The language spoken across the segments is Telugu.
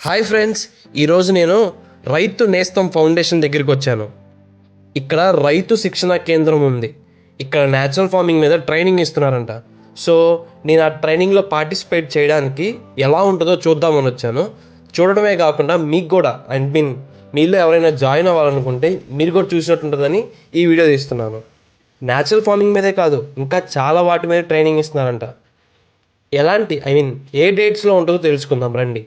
హాయ్ ఫ్రెండ్స్, ఈరోజు నేను రైతు నేస్తం ఫౌండేషన్ దగ్గరికి వచ్చాను. ఇక్కడ రైతు శిక్షణ కేంద్రం ఉంది. ఇక్కడ న్యాచురల్ ఫార్మింగ్ మీద ట్రైనింగ్ ఇస్తున్నారంట. సో నేను ఆ ట్రైనింగ్లో పార్టిసిపేట్ చేయడానికి ఎలా ఉంటుందో చూద్దామని వచ్చాను. చూడడమే కాకుండా మీకు కూడా మీలో ఎవరైనా జాయిన్ అవ్వాలనుకుంటే మీరు కూడా చూసినట్టు ఉంటుందని ఈ వీడియో తీస్తున్నాను. న్యాచురల్ ఫార్మింగ్ మీదే కాదు, ఇంకా చాలా వాటి మీద ట్రైనింగ్ ఇస్తున్నారంట. ఎలాంటి ఏ డేట్స్లో ఉంటుందో తెలుసుకుందాం రండి.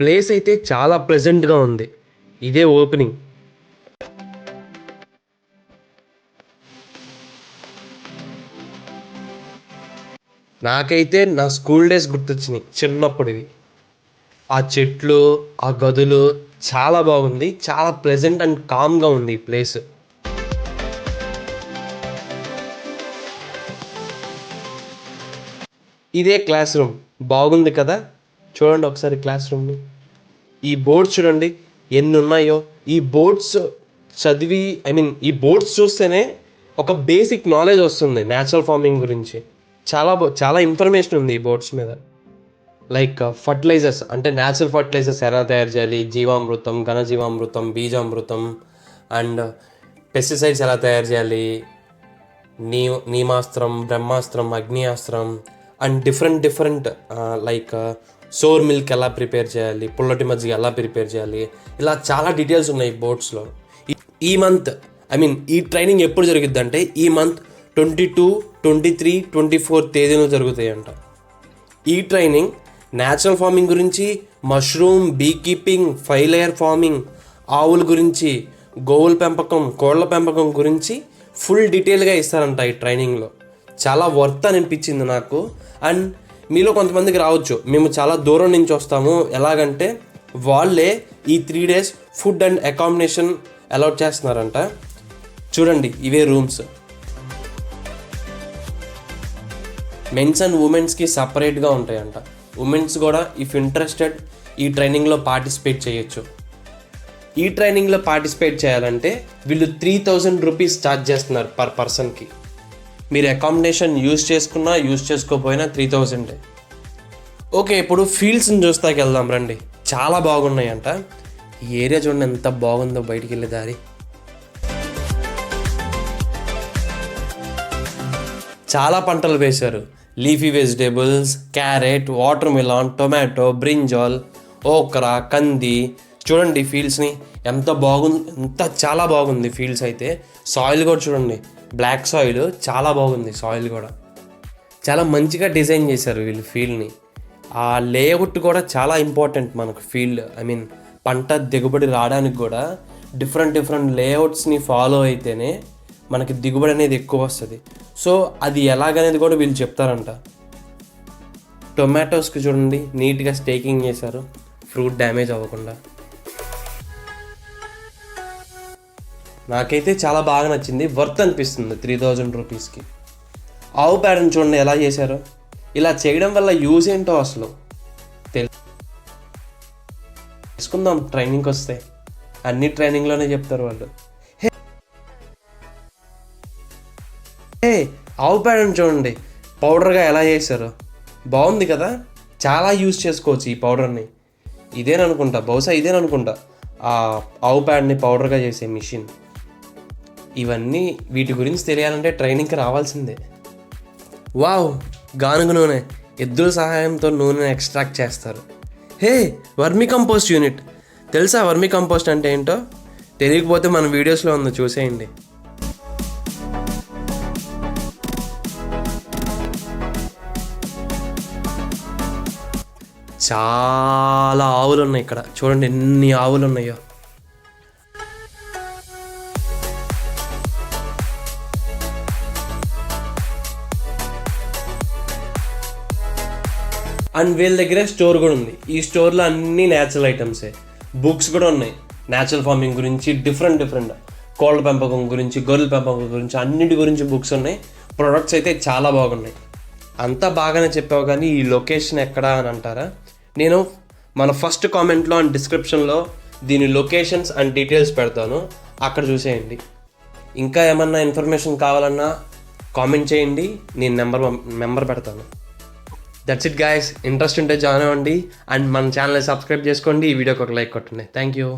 ప్లేస్ అయితే చాలా ప్లెజెంట్గా ఉంది. ఇదే ఓపెనింగ్. నాకైతే నా స్కూల్ డేస్ గుర్తొచ్చినాయి చిన్నప్పుడువి. ఆ చెట్లు, ఆ గదులు చాలా బాగుంది. చాలా ప్లెజెంట్ అండ్ కామ్గా ఉంది ఈ ప్లేస్. ఇదే క్లాస్ రూమ్. బాగుంది కదా, చూడండి ఒకసారి క్లాస్ రూమ్ని. ఈ బోర్డ్స్ చూడండి ఎన్ని ఉన్నాయో. ఈ బోర్డ్స్ చదివి ఈ బోర్డ్స్ చూస్తేనే ఒక బేసిక్ నాలెడ్జ్ వస్తుంది న్యాచురల్ ఫార్మింగ్ గురించి. చాలా ఇన్ఫర్మేషన్ ఉంది ఈ బోర్డ్స్ మీద. లైక్ ఫర్టిలైజర్స్, అంటే న్యాచురల్ ఫర్టిలైజర్స్ ఎలా తయారు చేయాలి, జీవామృతం, ఘనజీవామృతం, బీజామృతం, అండ్ పెస్టిసైడ్స్ ఎలా తయారు చేయాలి, నీమాస్త్రం, బ్రహ్మాస్త్రం, అగ్నియాస్త్రం, and different like sour milk ఎలా ప్రిపేర్ చేయాలి, పుల్లటి మజ్జిగ ఎలా ప్రిపేర్ చేయాలి, ఇలా చాలా డీటెయిల్స్ ఉన్నాయి బోర్డ్స్లో. ఈ మంత్ ఈ ట్రైనింగ్ ఎప్పుడు జరుగుద్ది అంటే ఈ మంత్ 22, 23, 24 తేదీలో జరుగుతాయి అంట. ఈ ట్రైనింగ్ న్యాచురల్ ఫార్మింగ్ గురించి, mushroom, be keeping, 5 layer farming, ఆవుల గురించి, గోవుల పెంపకం, కోళ్ళ పెంపకం గురించి ఫుల్ డీటెయిల్గా ఇస్తారంట ఈ ట్రైనింగ్లో. చాలా వర్త్ అనిపించింది నాకు. అండ్ మీలో కొంతమందికి రావచ్చు, మేము చాలా దూరం నుంచి వస్తాము, ఎలాగంటే వాళ్ళే ఈ 3 days food and accommodation allot చేస్తున్నారంట. చూడండి ఇవే రూమ్స్. మెన్స్ అండ్ ఉమెన్స్కి సపరేట్గా ఉంటాయంట. ఉమెన్స్ కూడా ఇఫ్ ఇంట్రెస్టెడ్ ఈ ట్రైనింగ్లో పార్టిసిపేట్ చేయొచ్చు. ఈ ట్రైనింగ్లో పార్టిసిపేట్ చేయాలంటే వీళ్ళు 3000 రూపీస్ ఛార్జ్ చేస్తున్నారు పర్ పర్సన్కి. మీరు అకామిడేషన్ యూజ్ చేసుకున్నా యూజ్ చేసుకోకపోయినా 3000. ఓకే, ఇప్పుడు ఫీల్డ్స్ని చూస్తాకి వెళ్దాం రండి. చాలా బాగున్నాయంట. ఈ ఏరియా చూడండి ఎంత బాగుందో, బయటికి వెళ్ళే దారి. చాలా పంటలు వేశారు. Leafy vegetables, carrot, watermelon, tomato, brinjal, okra, కంది. చూడండి ఫీల్డ్స్ని ఎంత చాలా బాగుంది ఫీల్డ్స్ అయితే. సాయిల్ కూడా చూడండి, బ్లాక్ సాయిల్, చాలా బాగుంది సాయిల్ కూడా. చాలా మంచిగా డిజైన్ చేశారు వీళ్ళు ఫీల్డ్ని. ఆ లేఅవుట్ కూడా చాలా ఇంపార్టెంట్ మనకు. ఫీల్డ్ పంట దిగుబడి రావడానికి కూడా డిఫరెంట్ లేఅవుట్స్ని ఫాలో అయితేనే మనకి దిగుబడి అనేది ఎక్కువ వస్తుంది. సో అది ఎలాగనేది కూడా వీళ్ళు చెప్తారంట. టొమాటోస్కి చూడండి నీట్గా స్టేకింగ్ చేశారు, ఫ్రూట్ డ్యామేజ్ అవ్వకుండా. నాకైతే చాలా బాగా నచ్చింది, వర్త్ అనిపిస్తుంది 3000 రూపీస్కి. ఆవు పేడని చూడండి ఎలా చేశారో. ఇలా చేయడం వల్ల యూజ్ ఏంటో అసలు తెలుసుకుందాం ట్రైనింగ్కి వస్తే. అన్ని ట్రైనింగ్లోనే చెప్తారు వాళ్ళు. హే, ఆవు పేడని చూడండి పౌడర్గా ఎలా చేశారో. బాగుంది కదా, చాలా యూజ్ చేసుకోవచ్చు ఈ పౌడర్ని. బహుశా ఇదేననుకుంటా ఆ ఆవు పేడని పౌడర్గా చేసే మిషన్. ఇవన్నీ వీటి గురించి తెలియాలంటే ట్రైనింగ్కి రావాల్సిందే. వావ్, గానుగ నూనె, ఎద్దుల సహాయంతో నూనె ఎక్స్ట్రాక్ట్ చేస్తారు. హే, వర్మి కంపోస్ట్ యూనిట్. తెలుసా వర్మి కంపోస్ట్ అంటే ఏంటో? తెలియకపోతే మన వీడియోస్లో ఉంది, చూసేయండి. చాలా ఆవులు ఉన్నాయి ఇక్కడ, చూడండి ఎన్ని ఆవులు ఉన్నాయో. అండ్ వీళ్ళ దగ్గర స్టోర్ కూడా ఉంది. ఈ స్టోర్లో అన్ని న్యాచురల్ ఐటమ్సే. బుక్స్ కూడా ఉన్నాయి న్యాచురల్ ఫార్మింగ్ గురించి, డిఫరెంట్ కోళ్ళ పెంపకం గురించి, గొర్రెల పెంపకం గురించి, అన్నిటి గురించి బుక్స్ ఉన్నాయి. ప్రొడక్ట్స్ అయితే చాలా బాగున్నాయి. అంతా బాగానే చెప్పావు, కానీ ఈ లొకేషన్ ఎక్కడా అని అంటారా? నేను మన ఫస్ట్ కామెంట్లో అండ్ డిస్క్రిప్షన్లో దీని లొకేషన్స్ అండ్ డీటెయిల్స్ పెడతాను, అక్కడ చూసేయండి. ఇంకా ఏమన్నా ఇన్ఫర్మేషన్ కావాలన్నా కామెంట్ చేయండి, నేను నెంబర్ పెడతాను. That's it guys. ఇంట్రెస్ట్ ఉంటే జాయిన్ అవ్వండి అండ్ మన ఛానల్ సబ్స్క్రైబ్ చేసుకోండి. ఈ వీడియోకి ఒక లైక్ కొట్టండి. Thank you.